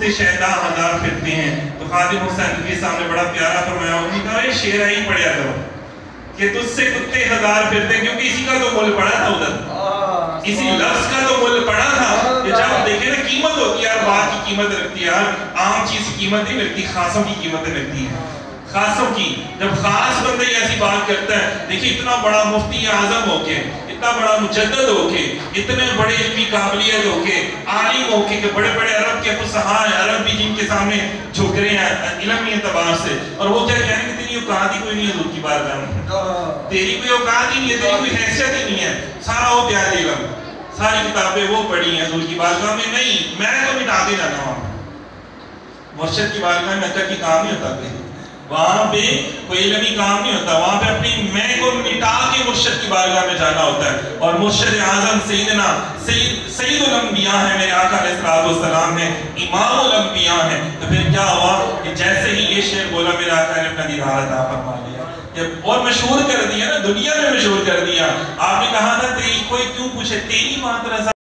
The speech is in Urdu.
کتے شیطان ہزار پھرتے ہیں. تو خادم حسین کے سامنے بڑا پیارا فرمایا, انہوں نے کہا یہ شعر ہی پڑھیا کرو کہ تجھ سے کتے ہزار پھرتے, کیونکہ اسی کا تو مول پڑا تھا ادھر, اسی لفظ کا تو مول پڑا تھا. کہ جب دیکھیں نا قیمت ہوتی ہے, ہر بات کی قیمت رکھتی ہے, ہر عام چیز کی قیمت نہیں رکھتی, خاصوں کی قیمت رکھتی ہے. خاصوں کی, جب خاص بندہ ایسی بات کرتا ہے, دیکھیں اتنا بڑا مفتی اعظم ہو کے, اتنا بڑا مجدد ہو کے, اتنے بڑے علمی قابلیت ہو کے, عالم ہو کے, کہ بڑے بڑے عرب کے فصحاء ہیں, عرب بھی جن کے سامنے جھک رہے ہیں علمی اعتبار سے, اور وہ کیا کہیں کہ تیری اوقات ہی کوئی نہیں ہے حضور کی بارگاہ میں, تیری کوئی اوقات ہی نہیں ہے, تیری کوئی حیثیت ہی نہیں ہے, سارا وہ پیارے علم, ساری کتابیں وہ پڑھی ہیں حضور کی بارگاہ میں. نہیں, میں تو مٹا کے جانا وہاں, مرشد کی بارگاہ میں اکر کی کام نہیں ہوتا, وہاں پہ کوئی علمی کام نہیں ہوتا, وہاں پہ اپنی میں کو مٹا کے مرشد کی بارگاہ میں جانا ہوتا ہے. اور مرشد اعظم سیدنا سید الانبیاء ہیں, میرے آقا علیہ السلام ہیں, امام الانبیاء ہیں. تو پھر کیا ہوا کہ جیسے ہی یہ شعر بولا, میرے آقا نے اپنا دیدار عطا فرما لیا, اور مشہور کر دیا نا, دنیا میں مشہور کر دیا. آپ نے کہا تھا کوئی کیوں پوچھے, تیری مات رضا